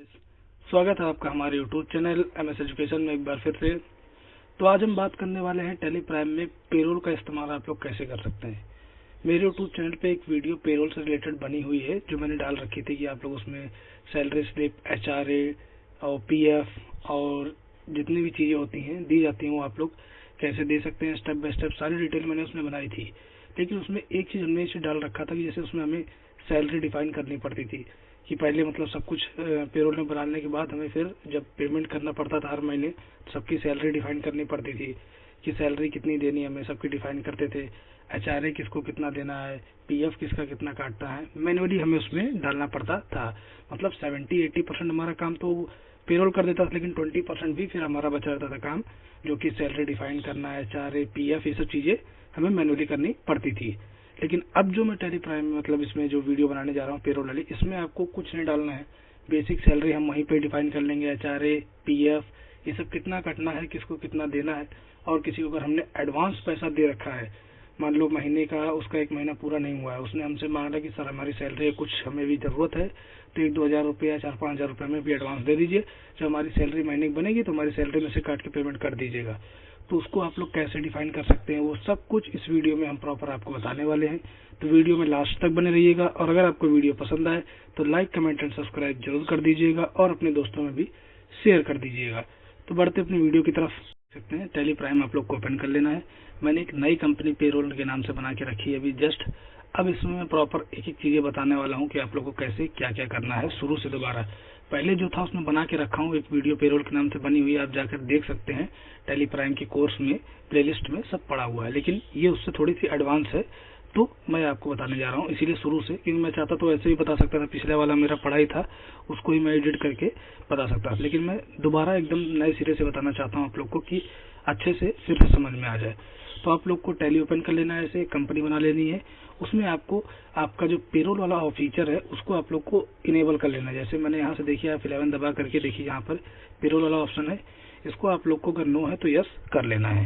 Guys, स्वागत है आपका हमारे यूट्यूब चैनल एमएस एजुकेशन में एक बार फिर से। तो आज हम बात करने वाले हैं टैली प्राइम में पेरोल का इस्तेमाल आप लोग कैसे कर सकते हैं। मेरे यूट्यूब चैनल पे एक वीडियो पेरोल से रिलेटेड बनी हुई है जो मैंने डाल रखी थी कि आप लोग उसमें सैलरी स्लिप, एचआरए और पीएफ और जितनी भी चीज़ें होती हैं दी जाती हैं वो आप लोग कैसे दे सकते हैं, स्टेप बाय स्टेप सारी डिटेल मैंने उसमें बनाई थी। लेकिन उसमें एक चीज़ हमने इसे डाल रखा था कि जैसे उसमें हमें सैलरी डिफाइन करनी पड़ती थी कि पहले मतलब सब कुछ पेरोल में बनाने के बाद हमें फिर जब पेमेंट करना पड़ता था हर महीने तो सबकी सैलरी डिफाइन करनी पड़ती थी कि सैलरी कितनी देनी है, हमें सबकी डिफाइन करते थे। एचआरए किसको कितना देना है, पीएफ किसका कितना काटना है, मैनुअली हमें उसमें डालना पड़ता था। मतलब 70-80% हमारा काम तो पेरोल कर देता था, लेकिन 20% भी फिर हमारा बचा रहता था काम, जो कि सैलरी डिफाइन करना है, एचआरए, पीएफ, ये सब चीजें हमें मैनुअली करनी पड़ती थी। लेकिन अब जो मैं टैली प्राइम में मतलब इसमें जो वीडियो बनाने जा रहा हूँ पेरोल वाली, इसमें आपको कुछ नहीं डालना है। बेसिक सैलरी हम वहीं पे डिफाइन कर लेंगे, एचआरए, पीएफ, ये सब कितना कटना है, किसको कितना देना है। और किसी को अगर हमने एडवांस पैसा दे रखा है, मान लो महीने का उसका 1 महीना पूरा नहीं हुआ है, उसने हमसे मांगा कि सर हमारी सैलरी है, कुछ हमें भी जरूरत है, तो 1-2 हज़ार रुपया, 4-5 हज़ार रुपये में भी एडवांस दे दीजिए, जब हमारी सैलरी महीने की बनेगी तो हमारी सैलरी में से काट के पेमेंट कर दीजिएगा। तो उसको आप लोग कैसे डिफाइन कर सकते हैं वो सब कुछ इस वीडियो में हम प्रॉपर आपको बताने वाले हैं। तो वीडियो में लास्ट तक बने रहिएगा, और अगर आपको वीडियो पसंद आए तो लाइक, कमेंट एंड सब्सक्राइब जरूर कर दीजिएगा और अपने दोस्तों में भी शेयर कर दीजिएगा। तो बढ़ते अपनी वीडियो की तरफ। सकते हैं टैली प्राइम आप लोग को ओपन कर लेना है। मैंने एक नई कंपनी पेरोल के नाम से बना के रखी है अभी जस्ट। अब इसमें मैं प्रॉपर एक एक चीजें बताने वाला हूँ कि आप लोग को कैसे क्या क्या करना है शुरू से दोबारा। पहले जो था उसमें बना के रखा हूँ, एक वीडियो पेरोल के नाम से बनी हुई है, आप जाकर देख सकते हैं। टैली प्राइम के कोर्स में प्लेलिस्ट में सब पड़ा हुआ है, लेकिन ये उससे थोड़ी सी एडवांस है, तो मैं आपको बताने जा रहा हूँ इसीलिए शुरू से, क्योंकि मैं चाहता तो ऐसे ही बता सकता था, पिछले वाला मेरा पढ़ा ही था उसको ही मैं एडिट करके बता सकता था, लेकिन मैं दोबारा एकदम नए सिरे से बताना चाहता हूँ आप लोग को कि अच्छे से फिर से समझ में आ जाए। तो आप लोग को टैली ओपन कर लेना है, ऐसे कंपनी बना लेनी है। उसमें आपको आपका जो पेरोल वाला फीचर है उसको आप लोग को इनेबल कर लेना है। जैसे मैंने यहाँ से देखिए, आप 11 दबा करके देखिए, यहाँ पर पेरोल वाला ऑप्शन है, इसको आप लोग को अगर नो है तो यस कर लेना है।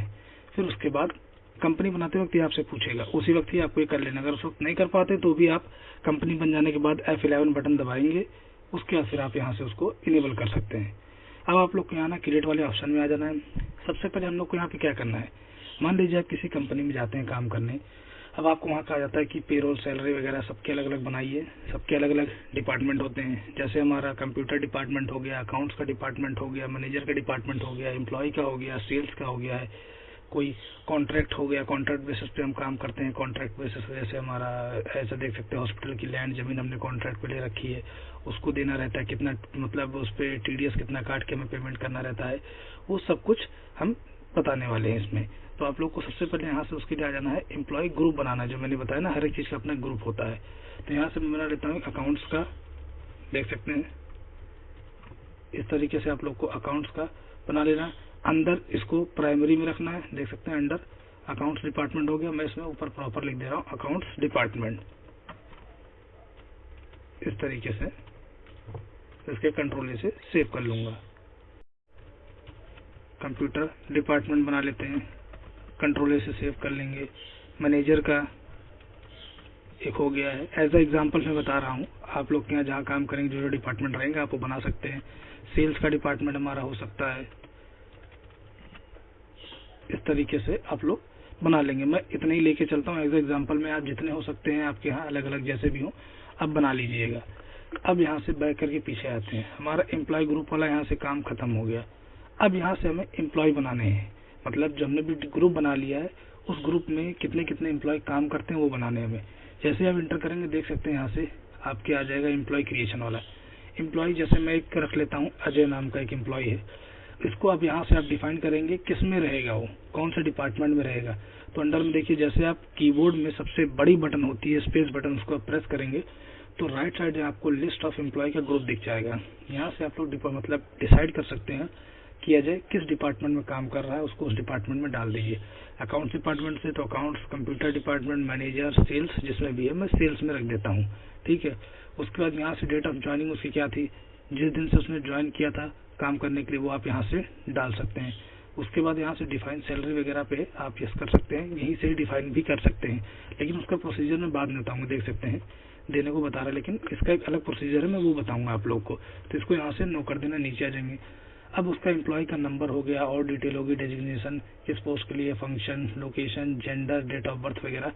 फिर उसके बाद कंपनी बनाते वक्त ये आपसे पूछेगा, उसी वक्त ही आपको ये कर लेना। अगर उस वक्त नहीं कर पाते तो भी आप कंपनी बन जाने के बाद F11 बटन दबाएंगे, उसके बाद फिर आप यहाँ से उसको इनेबल कर सकते हैं। अब आप लोग को यहाँ ना क्रिएट वाले ऑप्शन में आ जाना है। सबसे पहले हम लोग को यहाँ पे क्या करना है, मान लीजिए आप किसी कंपनी में जाते हैं काम करने। अब आपको वहाँ कहा जाता है कि पेरोल, सैलरी वगैरह सबके अलग अलग बनाइए, सबके अलग अलग डिपार्टमेंट होते हैं। जैसे हमारा कंप्यूटर डिपार्टमेंट हो गया, अकाउंट्स का डिपार्टमेंट हो गया, मैनेजर का डिपार्टमेंट हो गया, एम्प्लॉय का हो गया, सेल्स का हो गया है, कोई कॉन्ट्रैक्ट हो गया, कॉन्ट्रैक्ट बेसिस पे हम काम करते हैं। कॉन्ट्रैक्ट बेसिस जैसे हमारा ऐसा देख सकते हैं, हॉस्पिटल की लैंड जमीन हमने कॉन्ट्रैक्ट पे ले रखी है, उसको देना रहता है, कितना मतलब उस पर टीडीएस कितना काट के हमें पेमेंट करना रहता है, वो सब कुछ हम बताने वाले हैं इसमें। तो आप लोग को सबसे पहले यहाँ से उसके लिए आ जाना है, एम्प्लॉय ग्रुप बनाना है। जो मैंने बताया ना, हर एक चीज का अपना ग्रुप होता है। तो यहाँ से मैं बना लेता हूँ अकाउंट्स का, देख सकते हैं इस तरीके से आप लोग को अकाउंट्स का बना लेना है। अंदर इसको प्राइमरी में रखना है, देख सकते हैं अंडर अकाउंट्स डिपार्टमेंट हो गया। मैं इसमें ऊपर प्रॉपर लिख दे रहा हूँ अकाउंट्स डिपार्टमेंट, इस तरीके से इसके कंट्रोल से सेव कर लूंगा। कंप्यूटर डिपार्टमेंट बना लेते हैं, कंट्रोल से सेव कर लेंगे। मैनेजर का एक हो गया है, एज ए एग्जांपल मैं बता रहा हूँ, आप लोग के यहाँ जहाँ काम करेंगे जो जो डिपार्टमेंट रहेंगे आप वो बना सकते हैं। सेल्स का डिपार्टमेंट हमारा हो सकता है, इस तरीके से आप लोग बना लेंगे। मैं इतने ही लेके चलता हूँ एज ए एग्जांपल में, आप जितने हो सकते हैं आपके यहाँ अलग अलग जैसे भी हो आप बना लीजिएगा। अब यहाँ से बैक करके पीछे आते हैं, हमारा एम्प्लॉय ग्रुप वाला यहाँ से काम खत्म हो गया। अब यहाँ से हमें एम्प्लॉय बनाने हैं, मतलब जो हमने भी ग्रुप बना लिया है उस ग्रुप में कितने कितने एम्प्लॉय काम करते हैं वो बनाने हमें। जैसे आप इंटर करेंगे देख सकते हैं यहाँ से आपके आ जाएगा एम्प्लॉय क्रिएशन वाला। एम्प्लॉय जैसे मैं एक रख लेता हूँ, अजय नाम का एक एम्प्लॉय है, इसको अब यहाँ से आप डिफाइन करेंगे किस में रहेगा, वो कौन सा डिपार्टमेंट में रहेगा। तो अंडर में देखिए, जैसे आप कीबोर्ड में सबसे बड़ी बटन होती है स्पेस बटन, उसको आप प्रेस करेंगे तो राइट साइड में आपको लिस्ट ऑफ एम्प्लॉय का ग्रुप दिख जाएगा। यहाँ से आप लोग मतलब डिसाइड कर सकते हैं कि अजय किस डिपार्टमेंट में काम कर रहा है, उसको उस डिपार्टमेंट में डाल दीजिए। अकाउंट्स डिपार्टमेंट से तो accounts, computer department, manager, sales जिसमें भी है मैं सेल्स में रख देता हूँ, ठीक है। उसके बाद यहाँ से डेट ऑफ ज्वाइनिंग उसकी क्या थी, जिस दिन से उसने ज्वाइन किया था काम करने के लिए, वो आप यहाँ से डाल सकते हैं। उसके बाद यहाँ से डिफाइन सैलरी वगैरह पे आप यस कर सकते हैं, यहीं से डिफाइन भी कर सकते हैं, लेकिन उसका प्रोसीजर मैं बाद में बताऊंगा। देख सकते हैं देने को बता रहा है, लेकिन इसका एक अलग प्रोसीजर है, मैं वो बताऊंगा आप लोग को। तो इसको यहाँ से नो कर देना, नीचे आ जाएंगे। अब उसका एम्प्लॉय का नंबर हो गया और डिटेल होगी, डेजिग्नेशन, किस पोस्ट के लिए, function, location, gender, date of birth वगैरह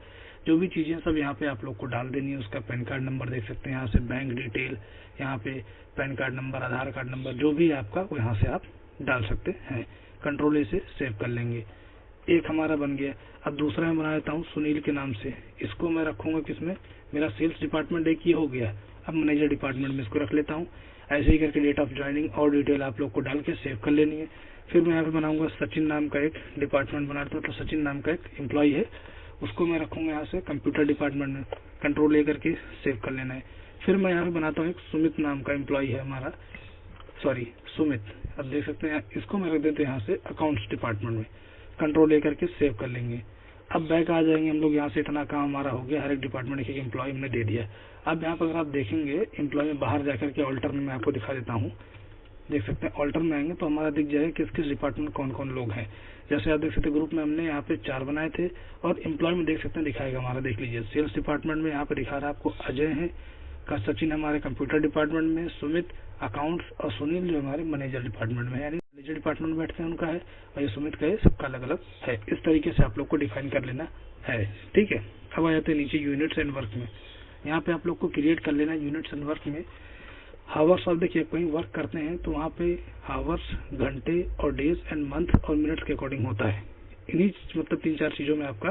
जो भी चीजें सब यहाँ पे आप लोग को डाल देनी है। उसका पैन कार्ड नंबर देख सकते हैं यहाँ से, बैंक डिटेल, यहाँ पे पैन कार्ड नंबर, आधार कार्ड नंबर, जो भी आपका वो यहाँ से आप डाल सकते हैं। कंट्रोल ए से सेव कर लेंगे। एक हमारा बन गया। अब दूसरा मैं बना देता हूँ सुनील के नाम से। इसको मैं रखूंगा किसमें, मेरा सेल्स डिपार्टमेंट एक ये हो गया। अब मैनेजर डिपार्टमेंट में इसको रख लेता हूँ। ऐसे ही करके डेट ऑफ ज्वाइनिंग और डिटेल आप लोग को डाल के सेव कर लेनी है। फिर मैं यहाँ पे बनाऊंगा सचिन नाम का एक डिपार्टमेंट बना देता हूँ। तो सचिन नाम का एक एम्प्लॉय है, उसको मैं रखूंगा यहाँ से कंप्यूटर डिपार्टमेंट में। कंट्रोल ए करके सेव कर लेना है। फिर मैं यहाँ पे बनाता हूँ एक सुमित नाम का एम्प्लॉय है हमारा, सॉरी सुमित। अब देख सकते हैं, इसको मैं रख देते हैं यहाँ से अकाउंट्स डिपार्टमेंट में। कंट्रोल ए करके सेव कर लेंगे। अब बैक आ जाएंगे हम लोग। यहाँ से इतना काम हमारा हो गया, हर एक डिपार्टमेंट एक एम्प्लॉय हमने दे दिया। अब यहाँ पर अगर आप देखेंगे एम्प्लॉय में बाहर जाकर के ऑल्टर में मैं आपको दिखा देता हूँ। देख सकते हैं ऑल्टर में आएंगे तो हमारा दिख जाएगा किस किस डिपार्टमेंट कौन कौन लोग हैं। जैसे आप देख सकते हैं ग्रुप में हमने यहाँ पे 4 बनाए थे, और एम्प्लॉय में देख सकते हैं दिखाएगा हमारा, देख लीजिए सेल्स डिपार्टमेंट में यहाँ पे दिखा रहा है आपको अजय है का, सचिन हमारे कंप्यूटर डिपार्टमेंट में, सुमित अकाउंट्स, और सुनील जो हमारे मैनेजर डिपार्टमेंट में, यानी मैनेजर डिपार्टमेंट में बैठते हैं उनका है, और ये सुमित का है, सबका अलग अलग है। इस तरीके से आप लोग को डिफाइन कर लेना है। ठीक है, अब आ जाते हैं नीचे यूनिट्स एंड वर्क में। यहाँ पे आप लोग को क्रिएट कर लेना यूनिट्स एंड वर्क में हावर्स। और देखिए कहीं वर्क करते हैं तो वहाँ पे हावर्स घंटे और डेज एंड मंथ और मिनट्स के अकॉर्डिंग होता है। इन्हीं मतलब 3-4 चीजों में आपका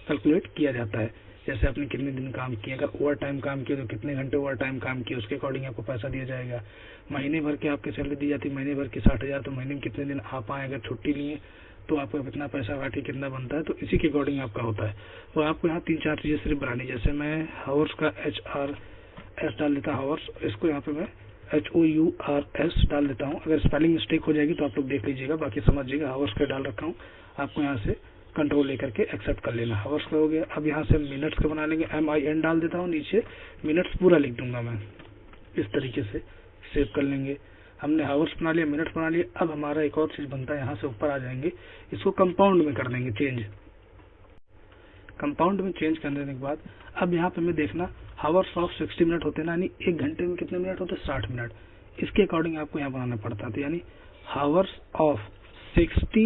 कैलकुलेट किया जाता है। जैसे आपने कितने दिन काम किए, अगर ओवर टाइम काम किए तो कितने घंटे ओवर टाइम काम किए, उसके अकॉर्डिंग आपको पैसा दिया जाएगा। महीने भर के आपकी सैलरी दी जाती है, महीने भर की 60,000, तो महीने में कितने दिन आप आए, अगर छुट्टी लिए तो आपको कितना पैसा काटे, कितना बनता है, तो इसी के अकॉर्डिंग आपका होता है। तो आपको यहाँ 3-4 चीजें सिर्फ बनानी। जैसे मैं हावर्स का HRS डाल देता हूँ, हावर्स, इसको यहाँ पे मैं HOURS डाल देता हूँ। अगर स्पेलिंग मिस्टेक हो जाएगी तो आप लोग देख लीजिएगा, बाकी समझिएगा। हावर्स का डाल रखा हूँ, आपको यहाँ से कंट्रोल लेकर के एक्सेप्ट कर लेना। हावर्स का हो गया। अब यहाँ से मिनट्स का बना लेंगे, MIN डाल देता हूँ, नीचे मिनट्स पूरा लिख दूंगा मैं। इस तरीके से सेव कर लेंगे। हमने हावर्स बना लिया, मिनट्स बना लिया। अब हमारा एक और चीज बनता है, यहाँ से ऊपर आ जाएंगे, इसको कंपाउंड में कर देंगे चेंज। कंपाउंड में चेंज करने के बाद अब यहाँ पे हमें देखना हावर्स ऑफ 60 मिनट होते हैं ना, यानी 1 घंटे में कितने मिनट होते हैं, 60 मिनट। इसके अकॉर्डिंग आपको यहाँ बनाना पड़ता है। तो यानी हावर्स ऑफ 60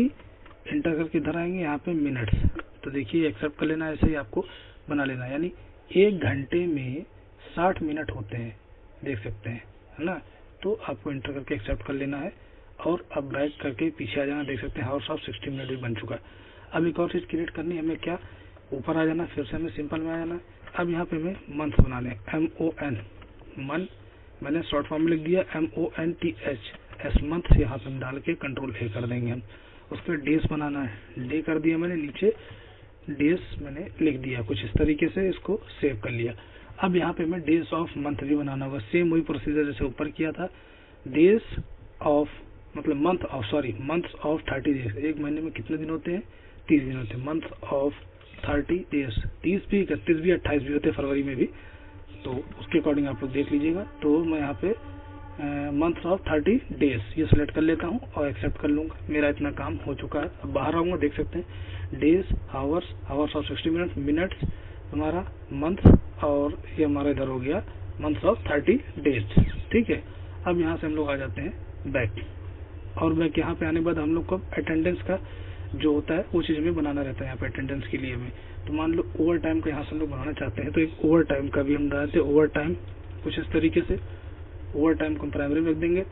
इंटर करके इधर आएंगे यहाँ पे मिनट्स। तो देखिए एक्सेप्ट कर लेना, ऐसे ही आपको बना लेना। यानी 1 घंटे में 60 मिनट होते हैं, देख सकते हैं, है ना। तो आपको इंटर करके एक्सेप्ट कर लेना है, और अब बैक करके पीछे आ जाना। देख सकते हैं हावर्स ऑफ 60 मिनट भी बन चुका है। अब एक और चीज क्रिएट करनी है हमें, क्या, ऊपर आ जाना, फिर से हमें सिंपल में आ जाना। अब यहाँ पे हमें मंथ बनाने, MON, मन मैंने शॉर्ट फॉर्म में लिख दिया, MONTH मंथ, यहाँ पे हम डाल के कंट्रोल ए कर देंगे हम। उसके बाद डेज बनाना है, डे कर दिया मैंने, नीचे डेज मैंने लिख दिया कुछ इस तरीके से, इसको सेव कर लिया। अब यहाँ पे हमें डेज ऑफ मंथ भी बनाना होगा, सेम वही प्रोसीजर जैसे ऊपर किया था। डेज ऑफ मतलब मंथ ऑफ 30 डेज। एक महीने में कितने दिन होते हैं, 30 दिन होते हैं। मंथ ऑफ 30 डेज, 30 भी, 31 भी, 28 भी होते हैं फरवरी में भी, तो उसके अकॉर्डिंग आप लोग देख लीजिएगा। तो मैं यहाँ पे मंथ ऑफ 30 डेज ये सिलेक्ट कर लेता हूँ और एक्सेप्ट कर लूंगा। मेरा इतना काम हो चुका है। अब बाहर आऊंगा, देख सकते हैं days, hours of 60 minute, minutes हमारा, मंथ, और ये हमारा इधर हो गया मंथ ऑफ 30 डेज। ठीक है, अब यहाँ से हम लोग आ जाते हैं बैक, और बैक यहाँ पे आने के बाद हम लोग को अटेंडेंस का जो होता है वो चीज हमें बनाना रहता है। यहाँ पे अटेंडेंस के लिए हमें, तो मान लो ओवर टाइम का यहाँ से हम लोग बनाना चाहते हैं, तो एक ओवर टाइम का भी हम डालते हैं। ओवर टाइम कुछ इस तरीके से, ओवर टाइम को प्राइमरी में रख देंगे।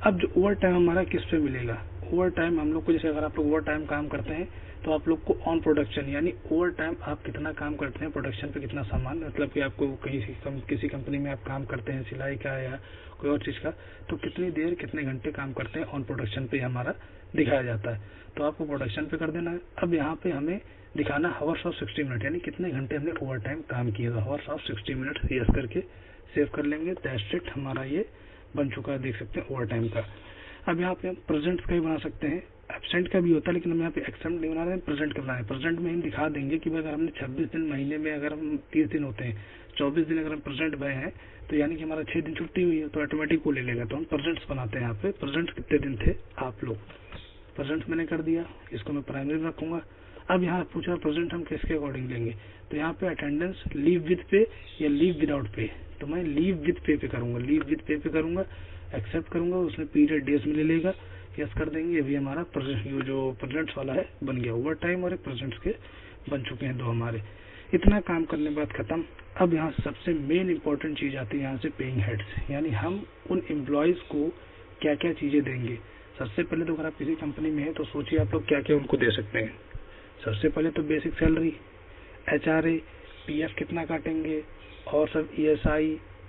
अब जो ओवर टाइम हमारा किस पे मिलेगा, ओवर टाइम हम लोग को, जैसे अगर आप लोग ओवर टाइम काम करते हैं तो आप लोग को ऑन प्रोडक्शन, यानी ओवर टाइम आप कितना काम करते हैं, प्रोडक्शन पे कितना सामान, मतलब कि आपको कहीं किसी कंपनी में आप काम करते हैं सिलाई का या कोई और चीज का, तो कितनी देर कितने घंटे काम करते हैं ऑन प्रोडक्शन पे हमारा दिखाया जाता है। तो आपको प्रोडक्शन पे कर देना है। अब यहाँ पे हमें दिखाना हावर्स ऑफ 60 मिनट, यानी कितने घंटे हमने ओवर टाइम काम किया। हावर्स ऑफ 60 मिनट यस करके सेव कर लेंगे। दैट्स इट, हमारा ये बन चुका है, देख सकते हैं ओवर टाइम का। अब यहाँ पे हम प्रेजेंट का भी बना सकते हैं, एब्सेंट का भी होता है, लेकिन हम यहाँ पे एक्सेप्ट नहीं बना रहे हैं, प्रेजेंट का बना रहे हैं। प्रेजेंट में हम दिखा देंगे कि अगर हमने 26 दिन महीने में, अगर हम 30 दिन होते हैं, 24 दिन अगर हम प्रेजेंट गए हैं, तो यानी कि हमारा 6 दिन छुट्टी हुई है, तो ऑटोमेटिक वो ले लेगा। तो हम प्रेजेंट्स बनाते हैं यहाँ पे, प्रेजेंट कितने दिन थे आप लोग, प्रेजेंट मैंने कर दिया, इसको मैं प्राइमरी में रखूंगा। अब यहाँ पूछ रहा प्रेजेंट हम किसके अकॉर्डिंग लेंगे, तो यहाँ पे अटेंडेंस लीव विद पे या लीव विदाउट पे, तो मैं लीव विद पे पे करूंगा, लीव विद पे पे करूंगा, एक्सेप्ट करूंगा, उसमें पीरियड डेज में ले लेगा, यस कर देंगे। ये भी हमारा प्रेजेंट जो प्रेजेंट्स वाला है बन गया, ओवर टाइम और एक प्रेजेंट्स के बन चुके हैं 2 हमारे। इतना काम करने के बाद खत्म। अब यहाँ सबसे मेन इंपॉर्टेंट चीज आती है यहाँ से पेइंग हेड्स, यानी हम उन एम्प्लॉयज को क्या क्या चीजें देंगे। सबसे पहले तो अगर आप किसी कंपनी में है तो सोचिए आप लोग क्या क्या उनको दे सकते हैं। सबसे पहले तो बेसिक सैलरी, HRA, PF कितना काटेंगे, और सब ESI,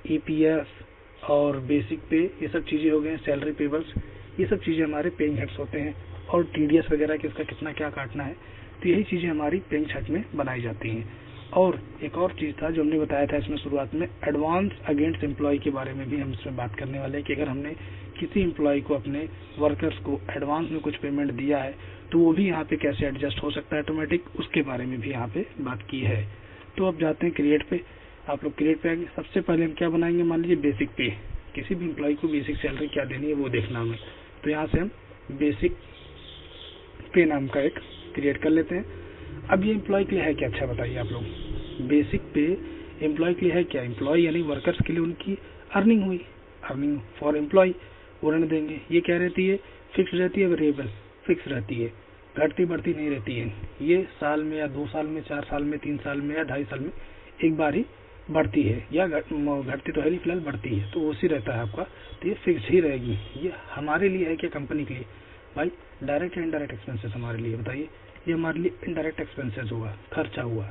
EPF और बेसिक पे, ये सब चीजें हो गए, सैलरी पेबल्स, ये सब चीजें हमारे पेइंग हेड्स होते हैं। और TDS वगैरह कि इसका कितना क्या काटना है, तो यही चीजें हमारी पेइंग हेड में बनाई जाती हैं। और एक और चीज था जो हमने बताया था इसमें शुरुआत में, एडवांस अगेंस्ट एम्प्लॉय के बारे में भी हम इसमें बात करने वाले हैं कि अगर हमने किसी एम्प्लॉय को, अपने वर्कर्स को एडवांस में कुछ पेमेंट दिया है तो वो भी यहाँ पे कैसे एडजस्ट हो सकता है ऑटोमेटिक, उसके बारे में भी यहाँ पे बात की है। तो अब जाते हैं क्रिएट पे। आप लोग क्रिएट पे आएंगे, सबसे पहले हम क्या बनाएंगे, मान लीजिए बेसिक पे, किसी भी एम्प्लॉय को बेसिक सैलरी क्या देनी है वो देखना हमें। तो यहाँ से हम बेसिक पे नाम का एक क्रिएट कर लेते हैं। अब ये एम्प्लॉय के लिए है क्या, अच्छा बताइए आप लोग, बेसिक पे एम्प्लॉय के लिए है क्या, एम्प्लॉय यानी वर्कर्स के लिए उनकी अर्निंग हुई, अर्निंग फॉर एम्प्लॉय वो रहने देंगे। ये क्या रहती है, फिक्स रहती है, वेरिएबल फिक्स रहती है, घटती बढ़ती नहीं रहती है। ये साल में या 2 साल में, 4 साल में, 3 साल में या 2.5 साल में एक बार ही बढ़ती है, या घटती तो है नहीं, फिलहाल बढ़ती है, तो उसी रहता है आपका, तो ये फिक्स ही रहेगी। ये हमारे लिए है क्या, कंपनी के लिए, भाई डायरेक्ट या इनडायरेक्ट एक्सपेंसेस हमारे लिए, बताइए, ये हमारे लिए इनडायरेक्ट एक्सपेंसेस हुआ, खर्चा हुआ।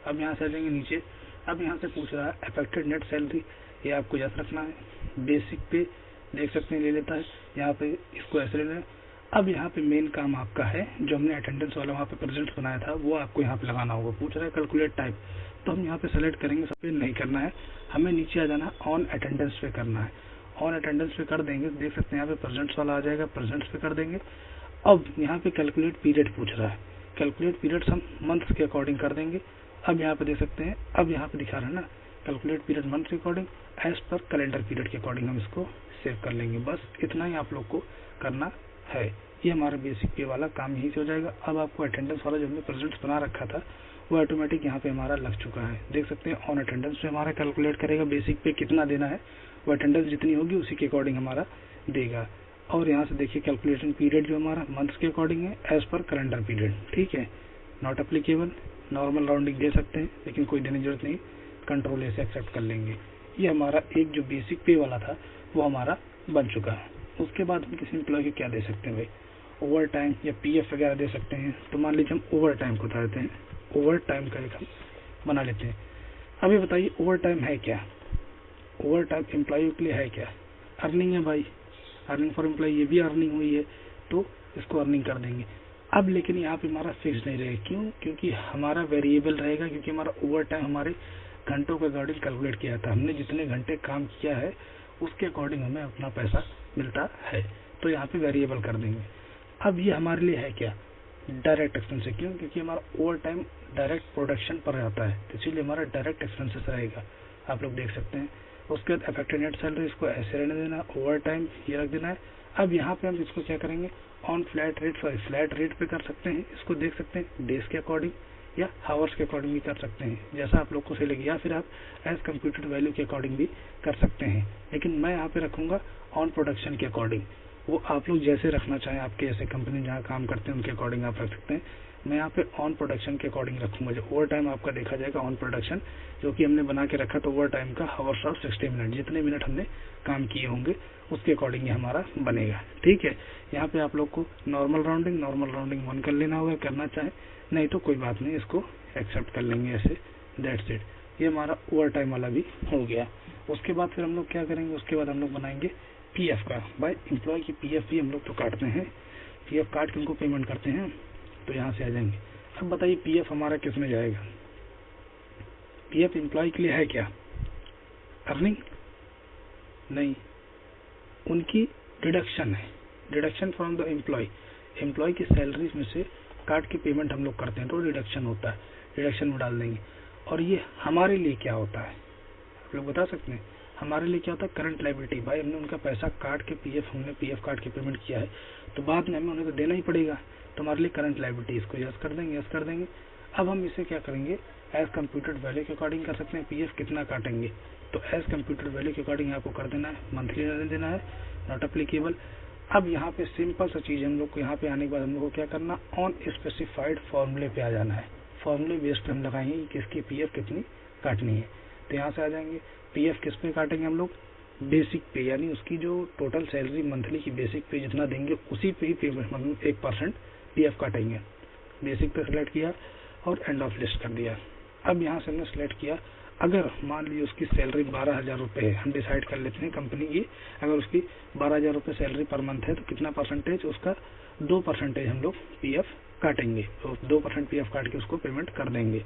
अब यहाँ से आ जाएंगे नीचे। अब यहाँ से पूछ रहा है अफेक्टेड नेट सैलरी, ये आपको यस रखना है। बेसिक पे देख सकते हैं ले लेता है, यहाँ पे इसको ऐसे लेना है। अब यहाँ पे मेन काम आपका है, जो हमने अटेंडेंस वाला वहाँ पे प्रेजेंट बनाया था वो आपको यहाँ पे लगाना होगा। पूछ रहा है कैलकुलेट टाइप, तो हम यहाँ पे सेलेक्ट करेंगे, सब पे नहीं करना है, हमें नीचे आ जाना, ऑन अटेंडेंस पे करना है। ऑन अटेंडेंस पे कर देंगे, देख सकते हैं यहाँ पे प्रेजेंट्स वाला आ जाएगा, प्रेजेंट्स पे कर देंगे। अब यहाँ पे कैलकुलेट पीरियड पूछ रहा है, कैलकुलेट पीरियड हम मंथ्स के अकॉर्डिंग कर देंगे। अब यहाँ पे देख सकते हैं, अब यहाँ पे दिखा रहा है ना, कैलकुलेट पीरियड मंथ के according, as per calendar period के अकॉर्डिंग हम इसको सेव कर लेंगे। बस इतना ही आप लोग को करना है। ये हमारा बेसिक पे वाला काम यहीं से हो जाएगा। अब आपको अटेंडेंस वाला जो हमने प्रेजेंट्स बना रखा था वो ऑटोमेटिक यहाँ पे हमारा लग चुका है, देख सकते हैं। ऑन अटेंडेंस पे हमारा कैलकुलेट करेगा बेसिक पे कितना देना है, वो अटेंडेंस जितनी होगी उसी के अकॉर्डिंग हमारा देगा। और यहाँ से देखिए कैलकुलेशन पीरियड जो हमारा मंथ्स के अकॉर्डिंग है, एज पर कैलेंडर पीरियड, ठीक है, नॉट एप्लीकेबल। नॉर्मल राउंडिंग दे सकते हैं लेकिन कोई देने की जरूरत नहीं, कंट्रोल ए से एक्सेप्ट कर लेंगे। ये हमारा एक जो बेसिक पे वाला था वो हमारा बन चुका है। उसके बाद हम किसी एम्प्लॉय को क्या दे सकते हैं भाई, ओवर टाइम या PF वगैरह दे सकते हैं। तो मान लीजिए हम ओवर टाइम को बता देते हैं, ओवर टाइम का एक हम बना लेते हैं। अभी बताइए ओवर टाइम है क्या, ओवर टाइम एम्प्लॉय के लिए है क्या, अर्निंग है भाई, अर्निंग फॉर एम्प्लॉय, ये भी अर्निंग हुई है तो इसको अर्निंग कर देंगे। अब लेकिन यहाँ पे हमारा फिक्स नहीं रहेगा, क्यों, क्योंकि हमारा वेरिएबल रहेगा, क्योंकि हमारा ओवर टाइम हमारे घंटों के अकॉर्डिंग कैलकुलेट किया था, हमने जितने घंटे काम किया है उसके अकॉर्डिंग हमें अपना पैसा मिलता है, तो यहाँ पे वेरिएबल कर देंगे। अब ये हमारे लिए है क्या, डायरेक्ट एक्सपेंसेस, क्यों, क्योंकि हमारा ओवर टाइम डायरेक्ट प्रोडक्शन पर आता है, तो इसीलिए हमारा डायरेक्ट एक्सपेंसेस रहेगा, आप लोग देख सकते हैं। उसके बाद अफेक्टेड नेट सैलरी, इसको ऐसे रहने देना, ओवर टाइम ये रख देना है। अब यहाँ पे हम इसको क्या करेंगे, on flat rate, sorry flat rate पे कर सकते हैं, इसको देख सकते हैं डेज के अकॉर्डिंग या हावर्स के अकॉर्डिंग भी कर सकते हैं, जैसा आप लोग को सही लगे, या फिर आप एज कंप्यूटेड वैल्यू के अकॉर्डिंग भी कर सकते हैं। लेकिन मैं यहाँ पे रखूंगा ऑन प्रोडक्शन के अकॉर्डिंग, वो आप लोग जैसे रखना चाहें, आपके ऐसे कंपनी जहाँ काम करते हैं उनके अकॉर्डिंग आप रख सकते हैं। मैं यहाँ पे ऑन प्रोडक्शन के अकॉर्डिंग रखूंगा। जो ओवर टाइम आपका देखा जाएगा ऑन प्रोडक्शन, जो कि हमने बना के रखा, तो ओवर टाइम का हावर्स ऑफ 60 मिनट, जितने मिनट हमने काम किए होंगे उसके अकॉर्डिंग ये हमारा बनेगा, ठीक है। यहाँ पे आप लोग को नॉर्मल राउंडिंग 1 कर लेना होगा, करना चाहे, नहीं तो कोई बात नहीं, इसको एक्सेप्ट कर लेंगे ऐसे, दैट्स इट। ये हमारा ओवर टाइम वाला भी हो गया। उसके बाद फिर हम लोग क्या करेंगे, उसके बाद हम लोग बनाएंगे PF का। भाई एम्प्लॉय की PF भी हम लोग तो काटते हैं, PF काट के उनको पेमेंट करते हैं, तो यहाँ से आ जाएंगे। अब बताइए PF हमारा किस में जाएगा, PF एम्प्लॉय के लिए है क्या, अर्निंग नहीं, उनकी डिडक्शन है, deduction from the employee, employee की सैलरी में से काट के पेमेंट हम लोग करते हैं, तो डिडक्शन होता है, डिडक्शन में डाल देंगे। और ये हमारे लिए क्या होता है, आप लोग बता सकते हैं, हमारे लिए क्या होता है करंट लायबिलिटी, भाई हमने उनका पैसा काट के हमने पीएफ काट के पेमेंट किया है तो बाद में हमें उन्हें तो देना ही पड़ेगा, तो हमारे लिए करंट लायबिलिटी, इसको यस कर देंगे। अब हम इसे क्या करेंगे, एज कंप्यूटेड वैल्यू के अकॉर्डिंग कर सकते हैं, पीएफ कितना काटेंगे तो एज कंप्यूटेड वैल्यू के अकॉर्डिंग आपको कर देना है, मंथली देना है, नॉट अप्लीकेबल। अब यहाँ पे सिंपल सा चीज हम लोग को यहाँ पे आने के बाद हम लोग को क्या करना, ऑन स्पेसिफाइड फॉर्मूले पे आ जाना है, फॉर्मूले बेस्ड पे हम लगाएंगे कि किसकी पीएफ कितनी काटनी है। तो यहाँ से आ जाएंगे, पीएफ किस पे काटेंगे हम लोग, बेसिक पे, यानी उसकी जो टोटल सैलरी मंथली की बेसिक पे जितना देंगे उसी पे ही पेमेंट, मतलब 1% पीएफ काटेंगे। बेसिक पे सिलेक्ट किया और एंड ऑफ लिस्ट कर दिया। अब यहाँ से हमने सिलेक्ट किया, अगर मान लीजिए उसकी सैलरी 12,000 रुपये है, हम डिसाइड कर लेते हैं कंपनी की, अगर उसकी 12,000 रुपये सैलरी पर मंथ है तो कितना परसेंटेज, उसका 2% हम लोग पीएफ काटेंगे, तो 2% पीएफ काट के उसको पेमेंट कर देंगे।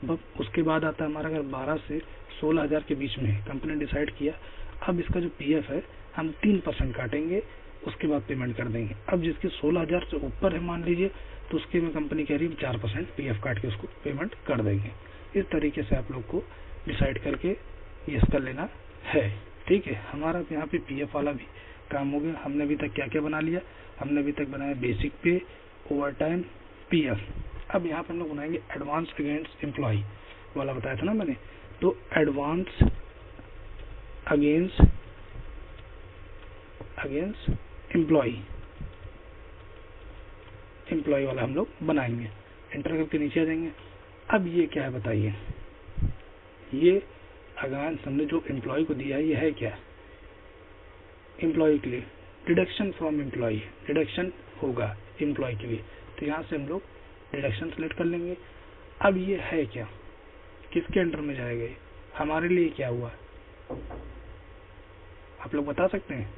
अब उसके बाद आता है हमारा, अगर 12 से 16,000 के बीच में कंपनी ने डिसाइड किया, अब इसका जो पीएफ है हम 3% काटेंगे, उसके बाद पेमेंट कर देंगे। अब जिसकी 16,000 से ऊपर है मान लीजिए, तो उसके में कंपनी कह रही है 4% पीएफ काट के उसको पेमेंट कर देंगे। इस तरीके से आप लोग को डिसाइड करके यस कर लेना है, ठीक है। हमारा यहाँ पे पीएफ वाला भी काम हो गया। हमने अभी तक क्या क्या बना लिया, हमने अभी तक बनाया basic pay, overtime, PF. अब यहाँ पे हम लोग बनाएंगे एडवांस अगेंस्ट एम्प्लॉय वाला, बताया था ना मैंने, तो एडवांस अगेंस्ट एम्प्लॉय वाला हम लोग बनाएंगे। एंटर करके नीचे आ जाएंगे। अब ये क्या है बताइए, ये अगेंस्ट हमने जो एम्प्लॉय को दिया है ये है क्या, एम्प्लॉय के लिए डिडक्शन फ्रॉम एम्प्लॉय, डिडक्शन होगा एम्प्लॉय के लिए, तो यहाँ से हम लोग डिडक्शन सेलेक्ट कर लेंगे। अब ये है क्या, किसके अंडर में जाएगा, हमारे लिए क्या हुआ, आप लोग बता सकते हैं।